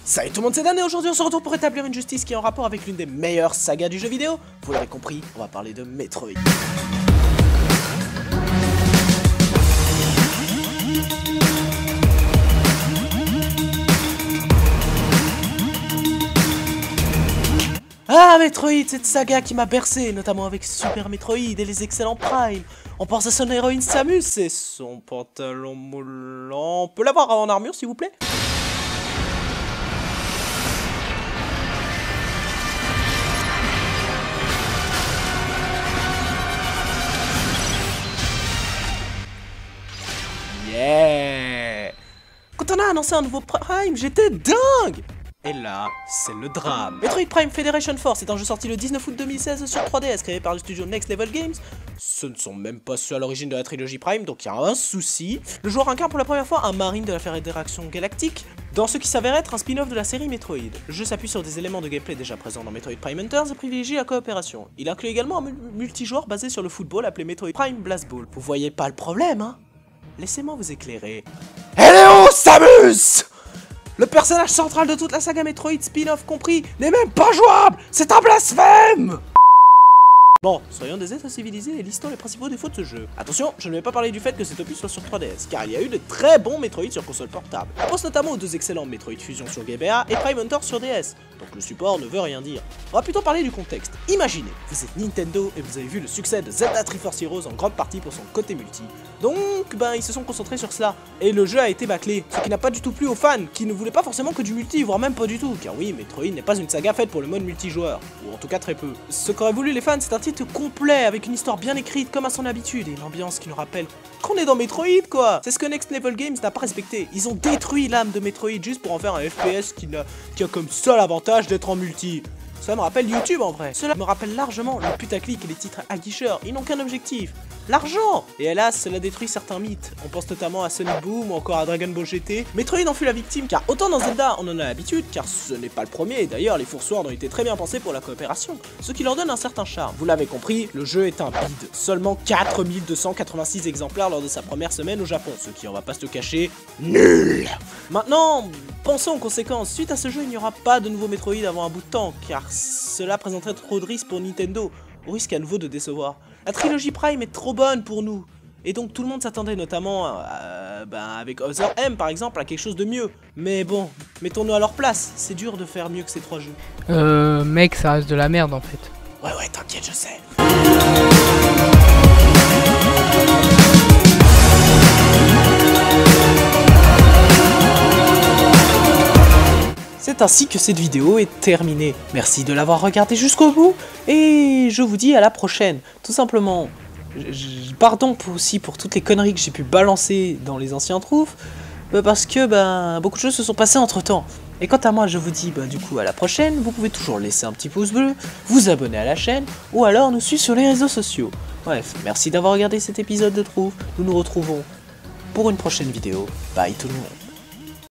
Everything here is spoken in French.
Salut tout le monde, c'est Dan et aujourd'hui on se retrouve pour établir une justice qui est en rapport avec l'une des meilleures sagas du jeu vidéo. Vous l'avez compris, on va parler de Metroid. Ah, Metroid, cette saga qui m'a bercé, notamment avec Super Metroid et les excellents Prime. On pense à son héroïne Samus et son pantalon moulant. On peut l'avoir en armure s'il vous plaît? Yeah! Quand on a annoncé un nouveau Prime, j'étais dingue! Et là, c'est le drame. Metroid Prime Federation Force est un jeu sorti le 19 août 2016 sur 3DS, créé par le studio Next Level Games. Ce ne sont même pas ceux à l'origine de la trilogie Prime, donc il y a un souci. Le joueur incarne pour la première fois un marine de la Fédération Galactique, dans ce qui s'avère être un spin-off de la série Metroid. Le jeu s'appuie sur des éléments de gameplay déjà présents dans Metroid Prime Hunters et privilégie la coopération. Il inclut également un multijoueur basé sur le football appelé Metroid Prime Blast Ball. Vous voyez pas le problème, hein? Laissez-moi vous éclairer. Elle est où, Samus? Le personnage central de toute la saga Metroid, spin-off compris, n'est même pas jouable. C'est un blasphème. Bon, soyons des êtres civilisés et listons les principaux défauts de ce jeu. Attention, je ne vais pas parler du fait que cet opus soit sur 3DS, car il y a eu de très bons Metroid sur console portable. Je pense notamment aux deux excellents Metroid Fusion sur GBA et Prime Hunter sur DS, donc le support ne veut rien dire. On va plutôt parler du contexte. Imaginez, vous êtes Nintendo et vous avez vu le succès de Zelda Triforce Heroes en grande partie pour son côté multi. Donc, ils se sont concentrés sur cela, et le jeu a été bâclé, ce qui n'a pas du tout plu aux fans, qui ne voulaient pas forcément que du multi, voire même pas du tout, car oui, Metroid n'est pas une saga faite pour le mode multijoueur, ou en tout cas très peu. Ce qu'auraient voulu les fans, c'est un titre complet, avec une histoire bien écrite comme à son habitude, et une ambiance qui nous rappelle qu'on est dans Metroid quoi. C'est ce que Next Level Games n'a pas respecté, ils ont détruit l'âme de Metroid juste pour en faire un FPS qui a comme seul avantage d'être en multi. Ça me rappelle YouTube en vrai. Cela me rappelle largement le putaclic et les titres aguicheurs. Ils n'ont qu'un objectif, l'argent. Et hélas, cela détruit certains mythes. On pense notamment à Sonic Boom ou encore à Dragon Ball GT. Metroid en fut la victime, car autant dans Zelda on en a l'habitude, car ce n'est pas le premier, et d'ailleurs les Foursoirs ont été très bien pensés pour la coopération, ce qui leur donne un certain charme. Vous l'avez compris, le jeu est un bide. Seulement 4286 exemplaires lors de sa première semaine au Japon, ce qui, on va pas se le cacher, nul. Maintenant, pensons aux conséquences. Suite à ce jeu, il n'y aura pas de nouveau Metroid avant un bout de temps, car cela présenterait trop de risques pour Nintendo, au risque à nouveau de décevoir. La trilogie Prime est trop bonne pour nous, et donc tout le monde s'attendait notamment, avec Other M par exemple, à quelque chose de mieux. Mais bon, mettons-nous à leur place, c'est dur de faire mieux que ces trois jeux. Mec, ça reste de la merde en fait. Ouais, t'inquiète, je sais. C'est ainsi que cette vidéo est terminée. Merci de l'avoir regardée jusqu'au bout, et je vous dis à la prochaine. Tout simplement, pardon aussi pour toutes les conneries que j'ai pu balancer dans les anciens troupes, parce que beaucoup de choses se sont passées entre temps. Et quant à moi, je vous dis du coup à la prochaine. Vous pouvez toujours laisser un petit pouce bleu, vous abonner à la chaîne, ou alors nous suivre sur les réseaux sociaux. Bref, merci d'avoir regardé cet épisode de Trouve. Nous nous retrouvons pour une prochaine vidéo. Bye tout le monde.